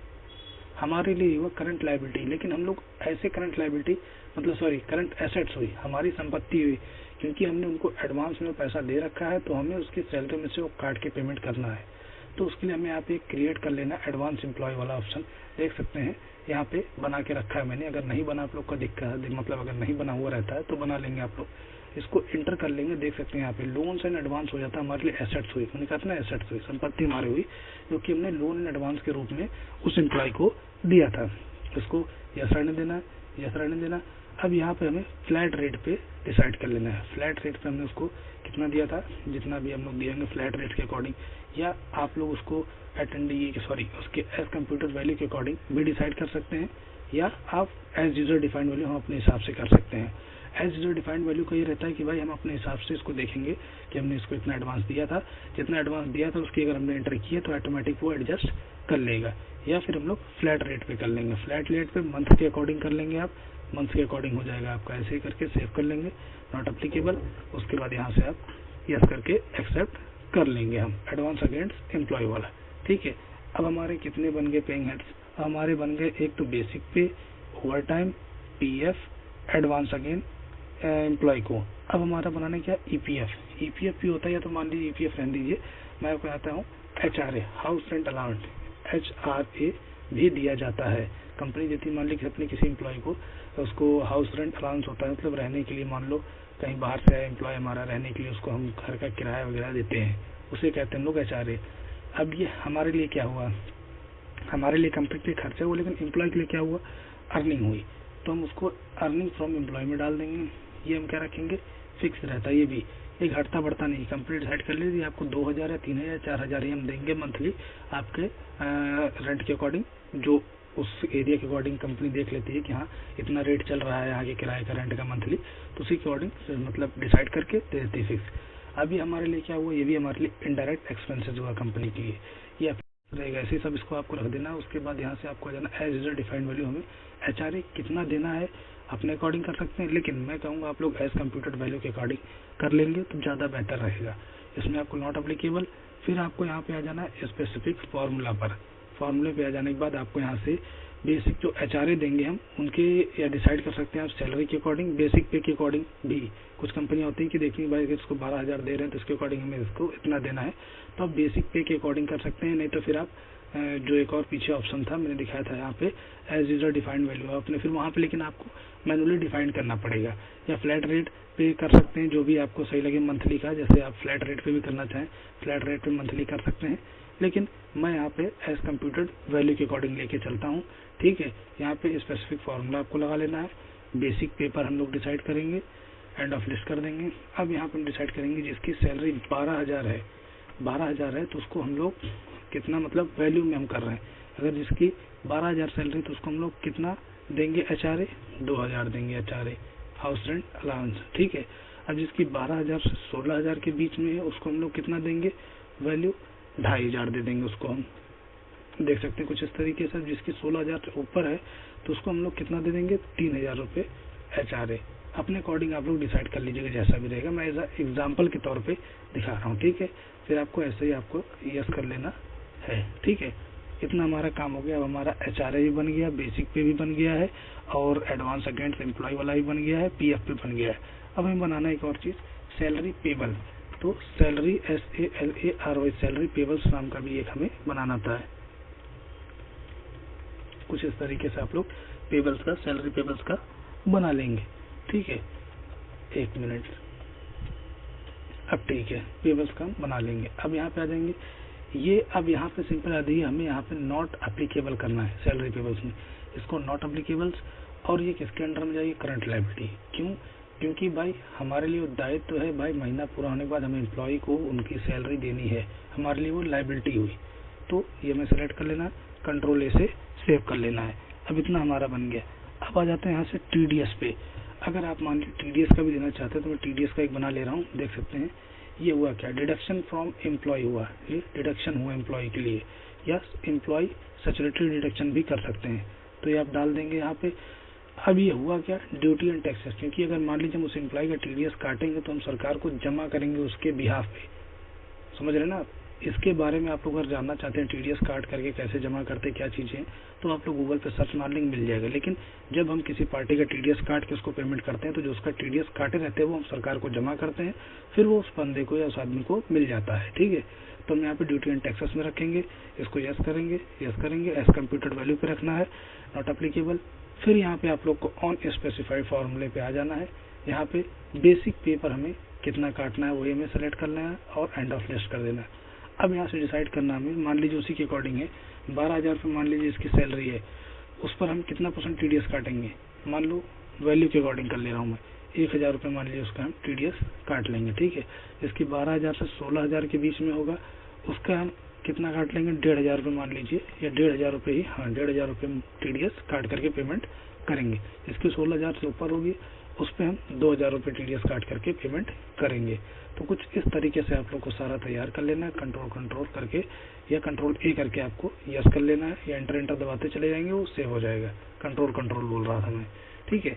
हमारे लिए हुआ करंट लायबिलिटी, लेकिन हम लोग ऐसे करंट लायबिलिटी, मतलब सॉरी करंट एसेट्स हुई, हमारी संपत्ति हुई, क्योंकि हमने उनको एडवांस में पैसा दे रखा है तो हमें उसकी सैलरी में से वो काट के पेमेंट करना है। तो उसके लिए हमें यहाँ पे क्रिएट कर लेना एडवांस एम्प्लॉय वाला ऑप्शन, देख सकते हैं यहाँ पे बना के रखा है मैंने। अगर नहीं बना आप लोग का दिक्कत, मतलब अगर नहीं बना हुआ रहता है तो बना लेंगे आप लोग, इसको इंटर कर लेंगे। देख सकते हैं यहाँ पे लोन्स एंड एडवांस हो जाता है, हमारे लिए एसेट्स हुई, मैंने कहा था ना एसेट्स हुई, संपत्ति हमारी हुई, क्योंकि हमने लोन एंड एडवांस के रूप में उस एम्प्लॉय को दिया था। इसको यस रहने देना, यस रहने देना। अब यहाँ पे हमें फ्लैट रेट पे डिसाइड कर लेना है, फ्लैट रेट पे हमने उसको कितना दिया था, जितना भी हम लोग दिएंगे फ्लैट रेट के अकॉर्डिंग, या आप लोग उसको उसके एज कंप्यूटर वैल्यू के अकॉर्डिंग भी डिसाइड कर सकते हैं, या आप एज यूजर डिफाइंड वैल्यू हम अपने हिसाब से कर सकते हैं। एज यूजर डिफाइंड वैल्यू का ये रहता है कि भाई हम अपने हिसाब से इसको देखेंगे कि हमने इसको इतना एडवांस दिया था, जितना एडवांस दिया था उसकी अगर हमने एंटर किया तो ऑटोमेटिक वो एडजस्ट कर लेगा, या फिर हम लोग फ्लैट रेट पे कर लेंगे। फ्लैट रेट पे मंथ के अकॉर्डिंग कर लेंगे, आप मंथ के अकॉर्डिंग हो जाएगा आपका, ऐसे ही करके सेव कर लेंगे, नॉट अप्लीकेबल। उसके बाद यहाँ से आप यस करके एक्सेप्ट कर लेंगे हम एडवांस अगेंस्ट एम्प्लॉय वाला, ठीक है। अब हमारे कितने बन गए पेइंग हेड्स, हमारे बन गए एक तो basic pay, overtime, PF, advance again employee को। अब हमारा बनाना क्या, ईपीएफ। ईपीएफ भी होता है, या तो मान लीजिए ईपीएफ रहने दीजिए, मैं आपको कहता हूँ HRA, house rent allowance, HRA भी दिया जाता है, कंपनी देती, मान लीजिए अपने किसी एम्प्लॉय को, उसको हाउस रेंट अलाउंस होता है, मतलब रहने के लिए, मान लो कहीं बाहर से आया एम्प्लॉय हमारा, रहने के लिए उसको हम घर का किराया वगैरह देते हैं, उसे कहते हैं हम लोग एचआरए। अब ये हमारे लिए क्या हुआ, हमारे लिए कंपनी के खर्चा हुआ, लेकिन एम्प्लॉय के लिए क्या हुआ, अर्निंग हुई, तो हम उसको अर्निंग फ्रॉम एम्प्लॉय में डाल देंगे। ये हम क्या रखेंगे, फिक्स रहता है, ये भी एक घटता बढ़ता नहीं। कंपनी डिसाइड कर लेती आपको 2,000 या 3,000 4,000 ही हम देंगे मंथली, आपके रेंट के अकॉर्डिंग, जो उस एरिया के अकॉर्डिंग कंपनी देख लेती है कि हाँ इतना रेट चल रहा है यहाँ के किराए का, रेंट का मंथली, तो उसी के अकॉर्डिंग मतलब डिसाइड करके दे देती फिक्स। अभी हमारे लिए क्या हुआ, ये भी हमारे लिए इनडायरेक्ट एक्सपेंसेस हुआ कंपनी के लिए, ये रहेगा ऐसे सब, इसको आपको रख देना। उसके बाद यहाँ से आपको आ जाना एज यूजर डिफाइंड वैल्यू, हमें एचआरए कितना देना है अपने अकॉर्डिंग कर सकते हैं, लेकिन मैं कहूँगा आप लोग एज कंप्यूटर वैल्यू के अकॉर्डिंग कर लेंगे तो ज़्यादा बेहतर रहेगा। इसमें आपको नॉट अप्लीकेबल, फिर आपको यहाँ पे आ जाना है स्पेसिफिक फार्मूला पर। फार्मूले पे आ जाने के बाद आपको यहाँ से बेसिक जो एचआरए देंगे हम उनके, या डिसाइड कर सकते हैं आप सैलरी के अकॉर्डिंग, बेसिक पे के अकॉर्डिंग भी। कुछ कंपनियां होती हैं कि देखिए भाई इसको 12,000 दे रहे हैं तो इसके अकॉर्डिंग हमें इसको इतना देना है, तो आप बेसिक पे के अकॉर्डिंग कर सकते हैं। नहीं तो फिर आप जो एक और पीछे ऑप्शन था मैंने दिखाया था यहाँ पे एज यूजर डिफाइंड वैल्यू, आपने फिर वहाँ पे लेकिन आपको मैनुअली डिफाइन करना पड़ेगा, या फ्लैट रेट पे कर सकते हैं, जो भी आपको सही लगे मंथली का, जैसे आप फ्लैट रेट पे भी करना चाहें फ्लैट रेट पे मंथली कर सकते हैं, लेकिन मैं यहाँ पे एज कंप्यूटेड वैल्यू के अकॉर्डिंग लेके चलता हूँ। ठीक है, यहाँ पे स्पेसिफिक फॉर्मूला आपको लगा लेना है। बेसिक पे पर हम लोग डिसाइड करेंगे, एंड ऑफ लिस्ट कर देंगे। अब यहाँ पे हम डिसाइड करेंगे जिसकी सैलरी 12,000 है, 12,000 है तो उसको हम लोग कितना, मतलब वैल्यू में हम कर रहे हैं, अगर जिसकी 12,000 सैलरी तो उसको हम लोग कितना देंगे, HRA 2,000 देंगे, HRA हाउस रेंट अलाउंस। ठीक है, अब जिसकी 12,000 से 16,000 के बीच में है उसको हम लोग कितना देंगे, वैल्यू 2,500 दे देंगे उसको। हम देख सकते हैं कुछ इस तरीके से। जिसकी 16,000 से ऊपर है तो उसको हम लोग कितना दे देंगे, 3,000 रुपये HRA। अपने अकॉर्डिंग आप लोग डिसाइड कर लीजिएगा जैसा भी रहेगा, मैं एग्जाम्पल के तौर पे दिखा रहा हूँ। ठीक है, फिर आपको ऐसे ही आपको यस कर लेना है। ठीक है, इतना हमारा काम हो गया। अब हमारा HRA भी बन गया, बेसिक पे भी बन गया है, और एडवांस अगेंस्ट एम्प्लॉय वाला भी बन गया है, PF भी बन गया है। अब हमें बनाना है एक और चीज, सैलरी पेबल। तो सैलरी SALARY सैलरी पेबल्स नाम का भी एक हमें बनाना था है। कुछ इस तरीके से आप लोग पेबल्स का, सैलरी पेबल्स का बना लेंगे। ठीक है, एक मिनट। अब ठीक है, पेबल्स का बना लेंगे। अब यहाँ पे आ जाएंगे ये। अब यहाँ पे सिंपल आ जाइए, हमें यहाँ पे नॉट अप्लीकेबल करना है सैलरी पेबल्स में, इसको नॉट अप्लीकेबल्स। और ये किसके अंडर में जाइए, करंट लायबिलिटी। क्यों, क्योंकि भाई हमारे लिए दायित्व है भाई, महीना पूरा होने के बाद हमें एम्प्लॉय को उनकी सैलरी देनी है, हमारे लिए वो लायबिलिटी हुई। तो ये हमें सेलेक्ट कर लेना है, कंट्रोल A से सेव कर लेना है। अब इतना हमारा बन गया। अब आ जाते हैं यहाँ से TDS पे। अगर आप मान लीजिए TDS का भी देना चाहते हैं तो मैं TDS का एक बना ले रहा हूँ। देख सकते हैं ये हुआ क्या, डिडक्शन फ्रॉम एम्प्लॉय हुआ, ये डिडक्शन हुआ एम्प्लॉय के लिए, या एम्प्लॉय सैचुरेटरी डिडक्शन भी कर सकते हैं, तो ये आप डाल देंगे यहाँ पे। अब ये हुआ क्या, ड्यूटी एंड टैक्सेस, क्योंकि अगर मान लीजिए हम उस एम्प्लॉय का TDS काटेंगे तो हम सरकार को जमा करेंगे उसके बिहाफ पे, समझ रहे ना आप। इसके बारे में आप लोग अगर जानना चाहते हैं TDS काट करके कैसे जमा करते क्या चीजें, तो आप लोग गूगल पे सर्च मार लेंगे, मिल जाएगा। लेकिन जब हम किसी पार्टी का TDS काट के उसको पेमेंट करते हैं तो जो उसका TDS काटे रहते हैं वो हम सरकार को जमा करते हैं, फिर वो उस बंदे को या उस आदमी को मिल जाता है। ठीक है, तो हम यहाँ पे ड्यूटी एंड टैक्सेस में रखेंगे, इसको यस करेंगे, एज कंप्यूटेड वैल्यू पे रखना है, नॉट अप्लीकेबल। फिर यहाँ पे आप लोग को ऑन स्पेसिफाइड फॉर्मूले पे आ जाना है। यहाँ पे बेसिक पे पर हमें कितना काटना है वही हमें सेलेक्ट करना है, और एंड ऑफ लिस्ट कर देना है। अब यहाँ से डिसाइड करना हमें, मान लीजिए उसी के अकॉर्डिंग है, 12,000 रुपये मान लीजिए इसकी सैलरी है, उस पर हम कितना % TDS काटेंगे, मान लो वैल्यू के अकॉर्डिंग कर ले रहा हूँ मैं, 1,000 रुपये मान लीजिए उसका हम TDS काट लेंगे। ठीक है, इसकी 12,000 से 16,000 के बीच में होगा, उसका हम कितना काट लेंगे, 1,500 रुपये मान लीजिए, या 1,500 रुपये ही, हाँ 1,500 रुपये TDS काट करके पेमेंट करेंगे। इसकी 16,000 से ऊपर होगी, उस पर हम 2,000 रुपये TDS काट करके पेमेंट करेंगे। तो कुछ इस तरीके से आप लोग को सारा तैयार कर लेना है, कंट्रोल करके, या कंट्रोल A करके आपको यस कर लेना है, या एंटर दबाते चले जाएंगे, वो सेव हो जाएगा। कंट्रोल बोल रहा था मैं। ठीक है,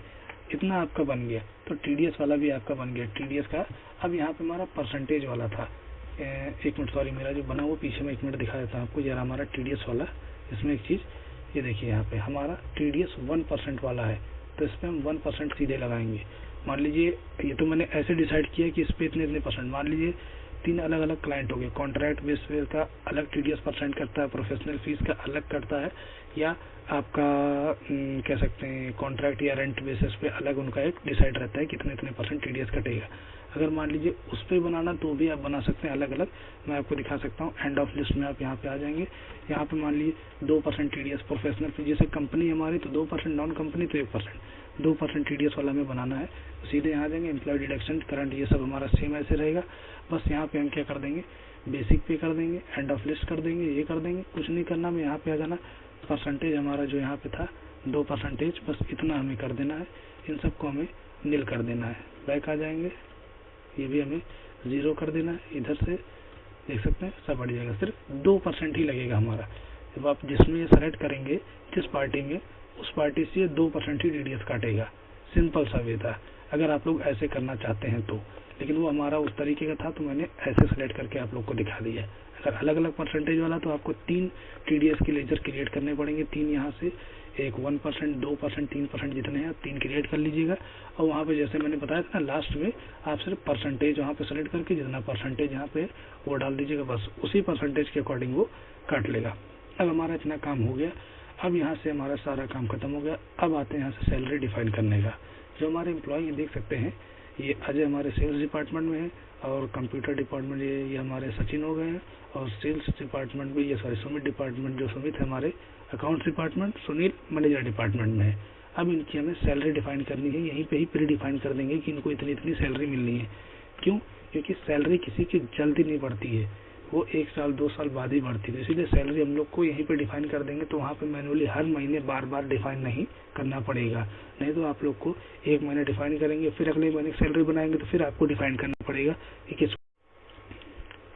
इतना आपका बन गया। तो TDS वाला भी आपका बन गया, TDS का। अब यहाँ पे हमारा परसेंटेज वाला था, एक मिनट, सॉरी, मेरा जो बना वो पीछे में 1 मिनट दिखा देता हूँ आपको यार। हमारा TDS वाला, इसमें एक चीज ये देखिए, यहाँ पे हमारा TDS 1% वाला है, तो इस पर हम 1% सीधे लगाएंगे। मान लीजिए ये तो मैंने ऐसे डिसाइड किया कि इस पे इतने %, मान लीजिए 3 अलग अलग क्लाइंट हो गए, कॉन्ट्रैक्ट बेस पे का अलग TDS % करता है, प्रोफेशनल फीस का अलग करता है, या आपका कह सकते हैं कॉन्ट्रैक्ट या रेंट बेसिस पे अलग उनका एक डिसाइड रहता है कितने % TDS कटेगा। अगर मान लीजिए उस पर बनाना तो भी आप बना सकते हैं अलग अलग, मैं आपको दिखा सकता हूँ। एंड ऑफ लिस्ट में आप यहाँ पे आ जाएंगे, यहाँ पे मान लीजिए 2% TDS प्रोफेशनल फीस, जैसे कंपनी हमारी तो 2%, नॉन कंपनी तो 1%, 2% TDS वाला में बनाना है। तो सीधे यहाँ जाएंगे, एम्प्लॉय डिडक्शन, करंट, ये सब हमारा सेम ऐसे रहेगा। बस यहाँ पे हम क्या कर देंगे, बेसिक पे कर देंगे, एंड ऑफ लिस्ट कर देंगे, ये कर देंगे, कुछ नहीं करना। मैं यहाँ पे आ जाना, परसेंटेज हमारा जो यहाँ पे था 2%, बस इतना हमें कर देना है। इन सबको हमें नील कर देना है। बैक आ जाएंगे, ये भी हमें 0 कर देना है। इधर से देख सकते हैं सब बढ़ जाएगा, सिर्फ 2% ही लगेगा हमारा। जब आप जिसमें ये सेलेक्ट करेंगे, जिस पार्टी में, उस पार्टी से 2% ही TDS काटेगा। सिंपल सा वे था, अगर आप लोग ऐसे करना चाहते हैं तो। लेकिन वो हमारा उस तरीके का था तो मैंने ऐसे सेलेक्ट करके आप लोग को दिखा दिया। अगर अलग अलग परसेंटेज वाला तो आपको 3 TDS के लेजर क्रिएट करने पड़ेंगे, 3 यहाँ से, एक 1%, 2%, 3% जितने हैं 3 क्रिएट कर लीजिएगा। और वहाँ पे जैसे मैंने बताया था ना, लास्ट में आप सिर्फ परसेंटेज वहाँ पे सेलेक्ट करके जितना परसेंटेज यहाँ पे वो डाल दीजिएगा, बस उसी परसेंटेज के अकॉर्डिंग वो काट लेगा। अब हमारा इतना काम हो गया। अब यहाँ से हमारा सारा काम खत्म हो गया। अब आते हैं यहाँ से सैलरी डिफाइन करने का। जो हमारे एम्प्लॉय देख सकते हैं ये अजय हमारे सेल्स डिपार्टमेंट में है, और कंप्यूटर डिपार्टमेंट ये हमारे सचिन हो गए हैं, और सेल्स डिपार्टमेंट में ये सुमित डिपार्टमेंट, जो सुमित है हमारे accounts department, Sunil manager department में है। अब इनकी हमें सैलरी डिफाइन करनी है, यहीं पे ही प्री डिफाइन कर देंगे कि इनको इतनी इतनी सैलरी मिलनी है। क्यों? क्योंकि सैलरी किसी की जल्दी नहीं बढ़ती है, वो 1 साल 2 साल बाद ही बढ़ती है, इसीलिए सैलरी हम लोग को यहीं पे डिफाइन कर देंगे। तो वहाँ पे मैनुअली हर महीने बार बार डिफाइन नहीं करना पड़ेगा, नहीं तो आप लोग को 1 महीने डिफाइन करेंगे, फिर अगले महीने सैलरी बनाएंगे तो फिर आपको डिफाइन करना पड़ेगा कि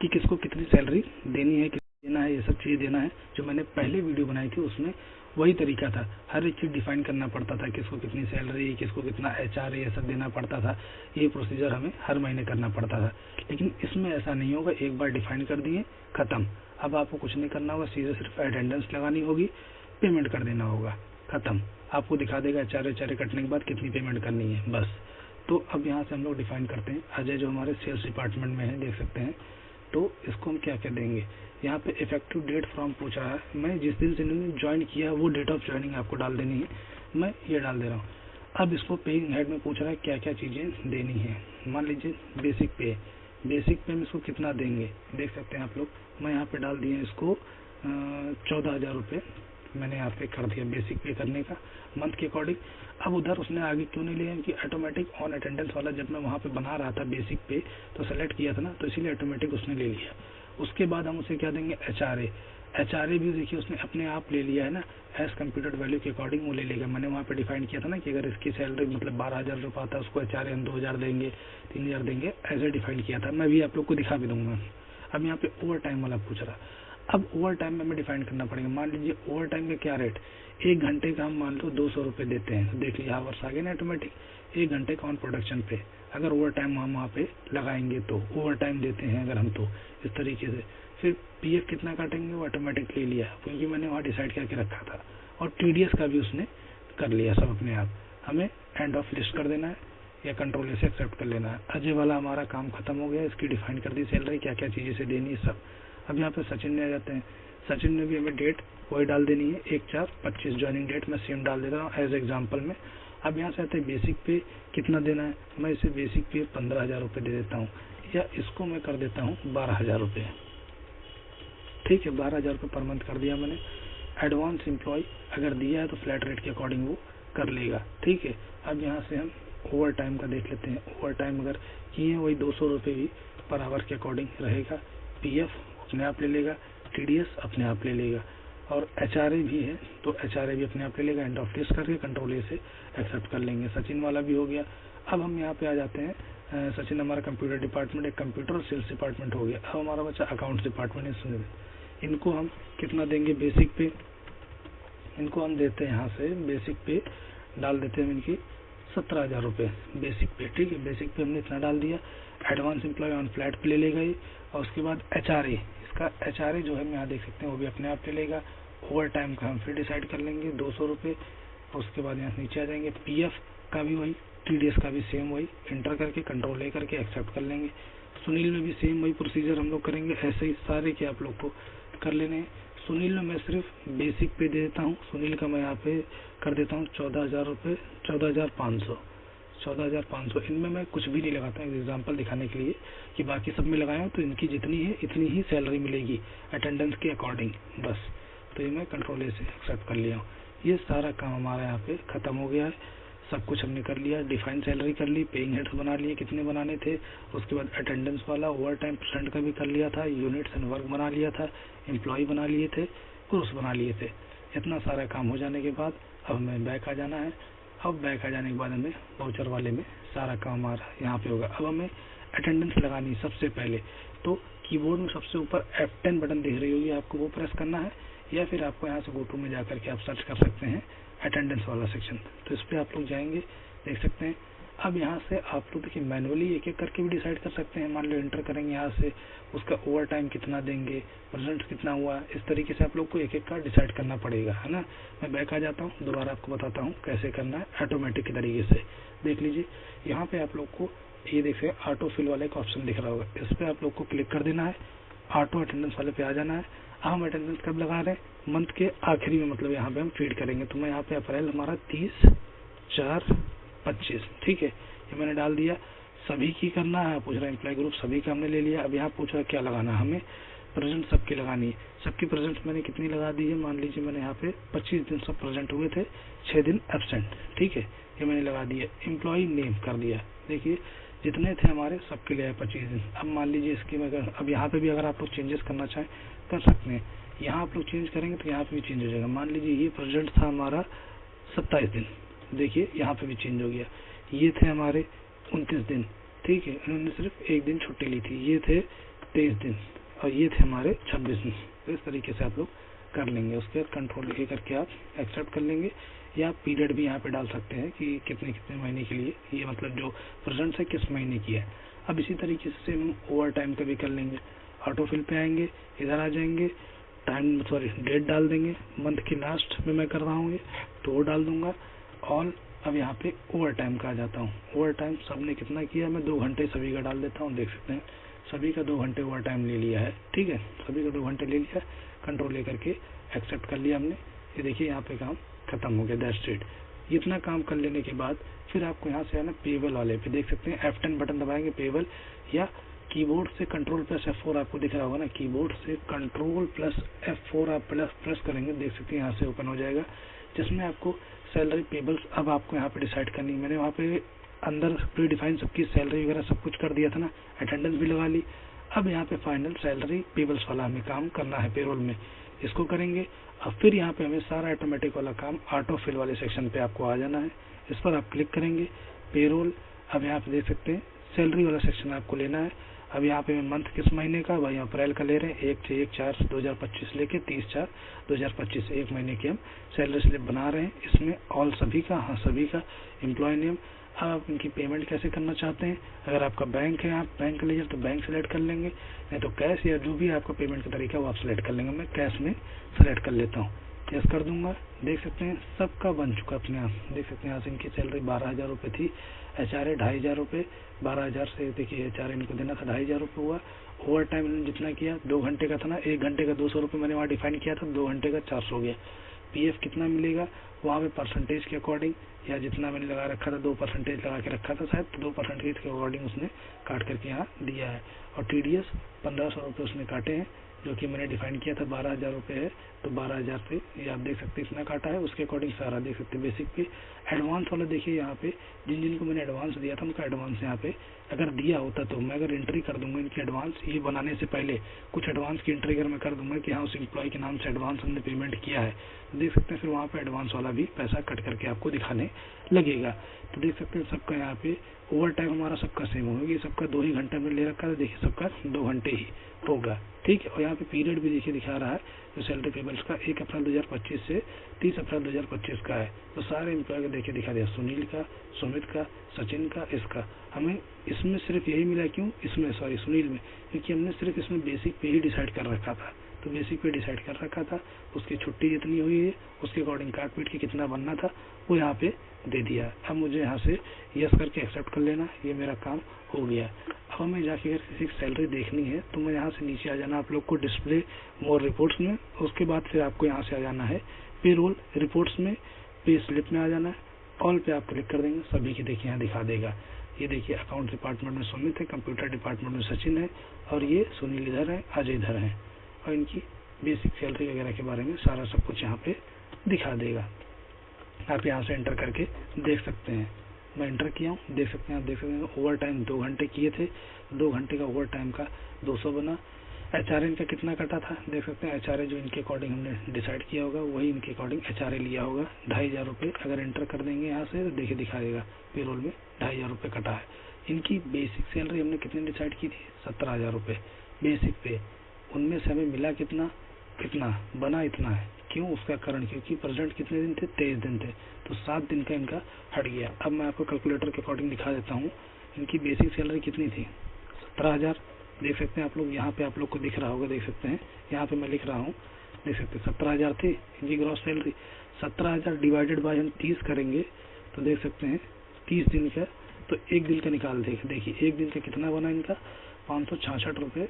किसको कितनी सैलरी देनी है, किसको देना है, ये सब चीज़ देना है। जो मैंने पहले वीडियो बनाई थी उसमें वही तरीका था, हर एक चीज़ डिफाइन करना पड़ता था, किसको कितनी सैलरी, किसको कितना HR ये सब देना पड़ता था। ये प्रोसीजर हमें हर महीने करना पड़ता था, लेकिन इसमें ऐसा नहीं होगा। एक बार डिफाइन कर दिए, खत्म। अब आपको कुछ नहीं करना होगा, सीधे सिर्फ अटेंडेंस लगानी होगी, पेमेंट कर देना होगा, खत्म। आपको दिखा देगा HR कटने के बाद कितनी पेमेंट करनी है, बस। तो अब यहाँ से हम लोग डिफाइन करते हैं। अजय जो हमारे सेल्स डिपार्टमेंट में है, देख सकते हैं, तो इसको हम क्या कह देंगे, यहाँ पे इफेक्टिव डेट फ्रॉम पूछ रहा है। मैं जिस दिन से इन्होंने ज्वाइन किया वो डेट ऑफ ज्वाइनिंग आपको डाल देनी है, मैं ये डाल दे रहा हूँ। अब इसको पेइंग हेड में पूछ रहा है क्या क्या चीज़ें देनी है। मान लीजिए बेसिक पे में इसको कितना देंगे, देख सकते हैं आप लोग। मैं यहाँ पे डाल दिया इसको 14,000 रुपये मैंने यहाँ पे कर दिया बेसिक पे करने का, मंथ के अकॉर्डिंग। अब उधर उसने आगे क्यों नहीं लिया कि ऑटोमेटिक ऑन अटेंडेंस वाला जब मैं वहाँ पे बना रहा था बेसिक पे तो सेलेक्ट किया था ना, तो इसीलिए ऑटोमेटिक उसने ले लिया। उसके बाद हम उसे क्या देंगे, HRA भी देखिए उसने अपने आप ले लिया है ना, एज कंप्यूटेड वैल्यू के अकॉर्डिंग वो ले लेगा। मैंने वहाँ पे डिफाइन किया था ना कि अगर इसकी सैलरी मतलब 12,000 रुपये आता है, उसको HRA हम 2,000 देंगे, 3,000 देंगे, ऐसे डिफाइन किया था। मैं भी आप लोग को दिखा भी दूंगा। अब यहाँ पे ओवर टाइम वाला पूछ रहा, अब ओवर टाइम में हमें डिफाइन करना पड़ेगा। मान लीजिए ओवर टाइम का क्या रेट, 1 घंटे का हम मान लो 200 रुपये देते हैं, तो देख लीजिए आवर्स आ गए ना ऑटोमेटिक। 1 घंटे का ऑन प्रोडक्शन पे अगर ओवर टाइम हम वहाँ पे लगाएंगे तो ओवर टाइम देते हैं अगर हम, तो इस तरीके से। फिर PF कितना काटेंगे वो ऑटोमेटिक ले लिया, क्योंकि मैंने वहाँ डिसाइड करके रखा था। और TDS का भी उसने कर लिया सब अपने आप। हमें एंड ऑफ लिस्ट कर देना है या कंट्रोल से एक्सेप्ट कर लेना है। अजय वाला हमारा काम खत्म हो गया, इसकी डिफाइन कर दी सैलरी, क्या क्या चीज़ें से देनी है सब। अब यहाँ पे सचिन में आ जाते हैं। सचिन में भी हमें डेट वही डाल देनी है, 1/4/25 ज्वाइनिंग डेट मैं सेम डाल देता हूँ एज एग्जाम्पल में। अब यहाँ से आते हैं बेसिक पे कितना देना है, मैं इसे बेसिक पे 15,000 रुपये दे देता हूँ, या इसको मैं कर देता हूँ 12,000 रुपये। ठीक है, 12,000 रुपये पर मंथ कर दिया मैंने। एडवांस एम्प्लॉय अगर दिया है तो फ्लैट रेट के अकॉर्डिंग वो कर लेगा। ठीक है, अब यहाँ से हम ओवर टाइम का देख लेते हैं। ओवर टाइम अगर किए वही 200 रुपये भी पर आवर के अकॉर्डिंग रहेगा। PF अपने आप ले लेगा, TDS अपने आप ले लेगा, और HRA भी है तो HRA भी अपने आप ले लेगा। एंड ऑफ लिस्ट करके कंट्रोल A से एक्सेप्ट कर लेंगे। सचिन वाला भी हो गया। अब हम यहाँ पे आ जाते हैं, सचिन हमारा कंप्यूटर डिपार्टमेंट, एक कंप्यूटर और सेल्स डिपार्टमेंट हो गया। अब हमारा बच्चा अकाउंट्स डिपार्टमेंट है। इनको हम कितना देंगे बेसिक पे, इनको हम देते हैं यहाँ से बेसिक पे डाल देते हैं इनकी 17,000 रुपये बेसिक पे। ठीक है, बेसिक पे हमने इतना डाल दिया। एडवांस एम्प्लॉय ऑन फ्लैट पे ले लेगा ये, और उसके बाद HRA, इसका HRA जो है हम यहाँ देख सकते हैं वो भी अपने आप ले लेगा। ओवर टाइम का हम फिर डिसाइड कर लेंगे 200 रुपये। उसके बाद यहाँ नीचे आ जाएंगे, PF का भी वही, TDS का भी सेम वही, इंटर करके कंट्रोल A करके एक्सेप्ट कर लेंगे। सुनील में भी सेम वही प्रोसीजर हम लोग करेंगे, ऐसे ही सारे के आप लोग को कर लेने हैं। सुनील में मैं सिर्फ बेसिक पे दे देता हूँ, सुनील का मैं यहाँ पे कर देता हूँ 14,000 रुपये, 14,500। इनमें मैं कुछ भी नहीं लगाता हूँ, एग्जाम्पल दिखाने के लिए कि बाकी सब में लगाया हूँ तो इनकी जितनी है इतनी ही सैलरी मिलेगी अटेंडेंस के अकॉर्डिंग, बस। तो ये मैं कंट्रोल A से एक्सेप्ट कर लिया हूँ। ये सारा काम हमारा यहाँ पे खत्म हो गया है। सब कुछ हमने कर लिया, डिफाइन सैलरी कर ली, पेइंग हेड्स बना लिए कितने बनाने थे, उसके बाद अटेंडेंस वाला ओवर टाइम % का भी कर लिया था, यूनिट्स एंड वर्क बना लिया था, एम्प्लॉय बना लिए थे, कोर्स बना लिए थे। इतना सारा काम हो जाने के बाद अब हमें बैक आ जाना है। अब बैक आ जाने के बाद हमें वाउचर वाले में सारा काम हमारा यहाँ पे होगा। अब हमें अटेंडेंस लगानी सबसे पहले, तो कीबोर्ड में सबसे ऊपर F10 बटन दिख रही होगी, आपको वो प्रेस करना है, या फिर आपको यहाँ से GoTo में जाकर के आप सर्च कर सकते हैं अटेंडेंस वाला सेक्शन। तो इस पर आप लोग जाएंगे, देख सकते हैं। अब यहाँ से आप लोग देखिए मैनुअली एक एक करके भी डिसाइड कर सकते हैं। मान लो एंटर करेंगे यहाँ से, उसका ओवर टाइम कितना देंगे, परसेंट कितना हुआ, इस तरीके से आप लोग को एक एक का डिसाइड करना पड़ेगा, है ना। मैं बैक आ जाता हूँ, दोबारा आपको बताता हूँ कैसे करना है ऑटोमेटिक के तरीके से। देख लीजिए यहाँ पे आप लोग को ये देखिए ऑटो फिल वाले का ऑप्शन दिख रहा होगा, इस पर आप लोग को क्लिक कर देना है, ऑटो अटेंडेंस वाले पे आ जाना है। हम अटेंडेंस कब लगा रहे हैं, मंथ के आखिरी में, मतलब यहाँ पे हम फीड करेंगे। तो मैं यहाँ पे अप्रैल हमारा 30/4/25, ठीक है, ये मैंने डाल दिया। सभी की करना है, पूछ रहा है एम्प्लॉय ग्रुप सभी का हमने ले लिया। अब यहाँ पूछ रहा है क्या लगाना है, हमें प्रेजेंट सबकी लगानी है। सबकी प्रेजेंट मैंने कितनी लगा दी है, मान लीजिए मैंने यहाँ पे 25 दिन सब प्रेजेंट हुए थे, 6 दिन एब्सेंट, ठीक है, ये मैंने लगा दिया। एम्प्लॉय नेम कर दिया, देखिए जितने थे हमारे सबके लिए 25 दिन। अब मान लीजिए इसकी अगर अब यहाँ पे भी अगर आप लोग चेंजेस करना चाहें कर सकते हैं। यहाँ आप लोग चेंज करेंगे तो यहाँ पे भी चेंज हो जाएगा। मान लीजिए ये प्रेजेंट था हमारा 27 दिन, देखिए यहाँ पे भी चेंज हो गया। ये थे हमारे 29 दिन, ठीक है, इन्होंने सिर्फ एक दिन छुट्टी ली थी। ये थे 23 दिन और ये थे हमारे 26 दिन। तो इस तरीके से आप लोग कर लेंगे। उसके बाद कंट्रोल ए करके आप एक्सेप्ट कर लेंगे, या आप पीरियड भी यहाँ पे डाल सकते हैं कि कितने कितने महीने के लिए, ये मतलब जो प्रेजेंट है किस महीने की है। अब इसी तरीके से हम ओवर टाइम का भी कर लेंगे। ऑटोफिल पे आएंगे, इधर आ जाएंगे, टाइम सॉरी डेट डाल देंगे, मंथ की लास्ट में मैं कर रहा हूँ ये, तो वो डाल दूंगा। ऑल अब यहाँ पे ओवर टाइम का आ जाता हूँ। ओवर टाइम सबने कितना किया, मैं 2 घंटे सभी का डाल देता हूँ। देख सकते हैं सभी का 2 घंटे ओवर टाइम ले लिया है, ठीक है, सभी का 2 घंटे ले लिया। कंट्रोल लेकर के एक्सेप्ट कर लिया हमने। ये देखिए यहाँ पे काम खत्म हो गया, दैट्स इट। इतना काम कर लेने के बाद फिर आपको यहाँ से आना पेबल वाले पे, देख सकते हैं F10 बटन दबाएंगे पेबल, या कीबोर्ड से कंट्रोल प्लस F4 आपको दिख रहा होगा ना, कीबोर्ड से कंट्रोल प्लस F4 आप प्रेस करेंगे, देख सकते हैं यहाँ से ओपन हो जाएगा, जिसमें आपको सैलरी पेबल्स अब आपको यहाँ पे डिसाइड करनी है। मैंने वहाँ पे अंदर प्री डिफाइन सबकी सैलरी वगैरह सब कुछ कर दिया था ना, अटेंडेंस भी लगा ली। अब यहाँ पे फाइनल सैलरी पेबल्स वाला हमें काम करना है पेरोल में, इसको करेंगे। अब फिर यहाँ पे हमें सारा ऑटोमेटिक वाला काम ऑटो फिल वाले सेक्शन पे आपको आ जाना है, इस पर आप क्लिक करेंगे, पेरोल। अब यहाँ पे देख सकते हैं सैलरी वाला सेक्शन आपको लेना है। अब यहाँ पे मंथ किस महीने का, भाई अप्रैल का ले रहे हैं, 1/4/2025 लेके 30/4/2025 एक महीने की हम सैलरी स्लिप बना रहे हैं। इसमें ऑल सभी का, हाँ सभी का, एम्प्लॉय नेम। अब आप इनकी पेमेंट कैसे करना चाहते हैं, अगर आपका बैंक है, आप बैंक लेजर तो बैंक सेलेक्ट कर लेंगे, नहीं तो कैश या जो भी आपका पेमेंट का तरीका वो आप सेलेक्ट कर लेंगे। मैं कैश में सेलेक्ट कर लेता हूँ, कैश कर दूंगा। देख सकते हैं सबका बन चुका अपने आप, देख सकते हैं यहाँ से इनकी सैलरी 12,000 रुपये थी, HRA 2,500 रुपये, 12,000 से देखिए HRA इनको देना था 2,500 रुपये हुआ। ओवर टाइम इन्होंने जितना किया 2 घंटे का था ना, 1 घंटे का 200 रुपये मैंने वहाँ डिफाइन किया था, 2 घंटे का 400 हो गया। PF कितना मिलेगा वहाँ पे परसेंटेज के अकॉर्डिंग, या जितना मैंने लगा रखा था 2% लगा के रखा था शायद, तो 2% के अकॉर्डिंग उसने काट करके यहाँ दिया है। और TDS 1,500 रुपये उसने काटे हैं, जो कि मैंने डिफाइन किया था 12,000 रुपये है, तो 12,000 से ये आप देख सकते हैं इतना काटा है, उसके अकॉर्डिंग सारा देख सकते हैं। बेसिक पे एडवांस वाला देखिए यहाँ पे जिन जिनको मैंने एडवांस दिया था उनका एडवांस यहाँ पे अगर दिया होता तो मैं अगर एंट्री कर दूंगा इनकी एडवांस, ये बनाने से पहले कुछ एडवांस की एंट्री अगर मैं कर दूंगा कि हाँ उस एम्प्लॉय के नाम से एडवांस हमने पेमेंट किया है, तो देख सकते हैं फिर वहाँ पे एडवांस वाला भी पैसा कट करके आपको दिखाने लगेगा। तो देख सकते हैं सबका यहाँ पे ओवर टाइम हमारा सबका सेम होगा, ये सबका 2 ही घंटे में ले रखा है, देखिए सबका 2 घंटे ही होगा, ठीक है। और यहाँ पे पीरियड भी देखिए दिखा रहा है जो सैलरी पेबल्स का 1 अप्रैल 2025 से 30 अप्रैल 2025 का है। तो सारे एम्प्लॉय का देखिए दिखा दिया, सुनील का, सुमित का, सचिन का, इसका। हमें इसमें सिर्फ यही मिला, क्यों इसमें सॉरी सुनील में, क्योंकि हमने सिर्फ इसमें बेसिक पे ही डिसाइड कर रखा था, तो बेसिक पे डिसाइड कर रखा था, उसकी छुट्टी जितनी हुई है उसके अकॉर्डिंग काट पीट के कितना बनना था वो यहाँ पे दे दिया। अब मुझे यहाँ से यस करके एक्सेप्ट कर लेना, ये मेरा काम हो गया। अब हमें जाके अगर किसी की सैलरी देखनी है तो मैं यहाँ से नीचे आ जाना आप लोग को डिस्प्ले मोर रिपोर्ट्स में, उसके बाद फिर आपको यहाँ से आ जाना है पेरोल रिपोर्ट्स में, पे स्लिप में आ जाना है, ऑल पे आप क्लिक कर देंगे, सभी की देखिए यहाँ दिखा देगा। ये देखिए अकाउंट डिपार्टमेंट में सुमित है, कंप्यूटर डिपार्टमेंट में सचिन है, और ये सुनील इधर है, अजय इधर है, और इनकी बेसिक सैलरी वगैरह के बारे में सारा सब कुछ यहाँ पे दिखा देगा। आप यहाँ से एंटर करके देख सकते हैं, मैं एंटर किया हूँ, देख सकते हैं, आप देख सकते हैं ओवर टाइम 2 घंटे किए थे, 2 घंटे का ओवर टाइम का 200 बना। HRA इनका कितना कटा था देख सकते हैं, HRA जो इनके अकॉर्डिंग हमने डिसाइड किया होगा वही इनके अकॉर्डिंग HRA लिया होगा 2,500 रुपये। अगर एंटर कर देंगे यहाँ से तो देखिए दिखाएगा पेरोल में 2,500 रुपये कटा है। इनकी बेसिक सैलरी हमने कितनी डिसाइड की थी, 17,000 रुपये बेसिक पे, उनमें से हमें मिला कितना, बना इतना है। क्यों, उसका कारण क्योंकि प्रेजेंट कितने दिन थे, 23 दिन थे, तो 7 दिन का इनका हट गया। अब मैं आपको कैलकुलेटर के अकॉर्डिंग दिखा देता हूँ, इनकी बेसिक सैलरी कितनी थी, 17,000। देख सकते हैं आप लोग, यहाँ पे आप लोग को दिख रहा होगा, देख सकते हैं यहाँ पे मैं लिख रहा हूँ, देख सकते हैं 17,000 थी इनकी ग्रॉस सैलरी। 17,000 डिवाइडेड बाय हम 30 करेंगे तो देख सकते हैं 30 दिन का, तो एक दिन का निकाल देखिए एक दिन का कितना बना इनका, 566 रुपये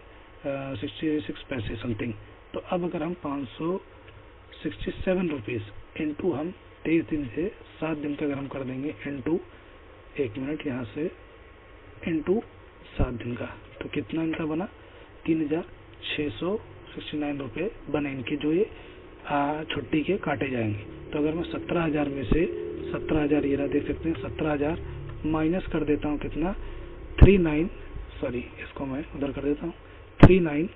66 पैसे समथिंग। तो अब अगर हम 567 रुपीज़ इंटू हम 23 दिन से 7 दिन का अगर हम कर देंगे इंटू, एक मिनट यहाँ से इंटू 7 दिन का, तो कितना इनका बना 3669 रुपये बने इनके, जो ये छुट्टी के काटे जाएंगे। तो अगर मैं 17,000 में से 17,000 ये रहा, देख सकते हैं 17,000 माइनस कर देता हूँ कितना 39, सॉरी इसको मैं उधर कर देता हूँ 39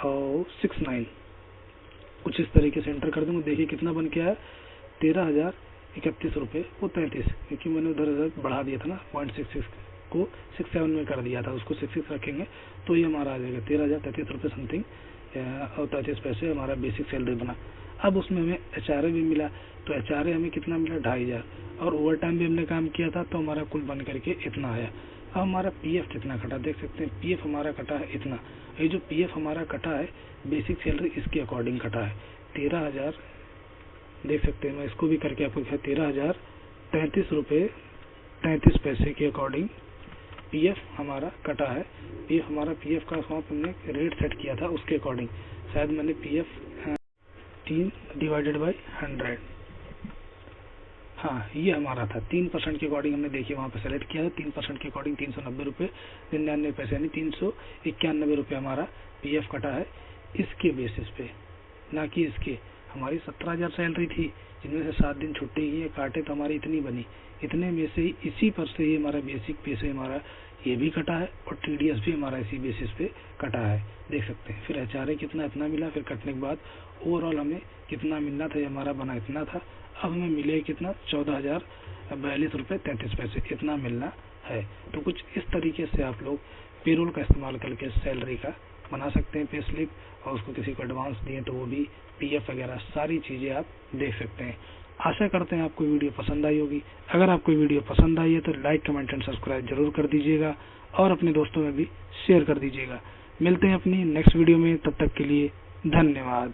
और 69, कुछ इस तरीके से एंटर कर दूंगा। देखिए कितना बन के आया 13,031 रुपये वो 33, क्योंकि मैंने उधर बढ़ा दिया था ना 0.66 को 67 में कर दिया था, उसको 66 रखेंगे तो ये हमारा आ जाएगा 13,033 रुपये समथिंग और 33 पैसे हमारा बेसिक सैलरी बना। अब उसमें हमें HRA भी मिला, तो HRA हमें कितना मिला 2,500, और ओवर टाइम भी हमने काम किया था तो हमारा कुल बन करके इतना आया। अब हमारा PF कितना कटा, देख सकते हैं PF हमारा कटा है इतना। ये जो PF हमारा कटा है बेसिक सैलरी इसके अकॉर्डिंग कटा है 13,000, देख सकते हैं मैं इसको भी करके आपको 13,033 रुपये 33 पैसे के अकॉर्डिंग PF हमारा कटा है। PF का हमने रेट सेट किया था उसके अकॉर्डिंग, शायद मैंने PF 3/100, हाँ ये हमारा था 3% के अकॉर्डिंग हमने देखिए वहाँ पे सेलेक्ट किया था 3% के अकॉर्डिंग 390 रुपये 99 पैसे यानी 391 रुपये हमारा PF कटा है इसके बेसिस पे, ना कि इसके। हमारी 17,000 सैलरी थी जिनमें से 7 दिन छुट्टी की काटे तो हमारी इतनी बनी, इतने में से ही इसी पर से ही हमारा बेसिक पे से हमारा ये भी कटा है और TDS भी हमारा इसी बेसिस पे कटा है, देख सकते हैं। फिर HRA कितना इतना मिला, फिर कटने के बाद ओवरऑल हमें कितना मिलना था, हमारा बना इतना था। अब हमें मिले कितना 14,042 रुपये 33 पैसे इतना मिलना है। तो कुछ इस तरीके से आप लोग पेरोल का इस्तेमाल करके सैलरी का बना सकते हैं पे स्लिप, और उसको किसी को एडवांस दिए तो वो भी PF वगैरह सारी चीज़ें आप देख सकते हैं। आशा करते हैं आपको वीडियो पसंद आई होगी। अगर आपको वीडियो पसंद आई है तो लाइक कमेंट एंड सब्सक्राइब जरूर कर दीजिएगा और अपने दोस्तों में भी शेयर कर दीजिएगा। मिलते हैं अपनी नेक्स्ट वीडियो में, तब तक के लिए धन्यवाद।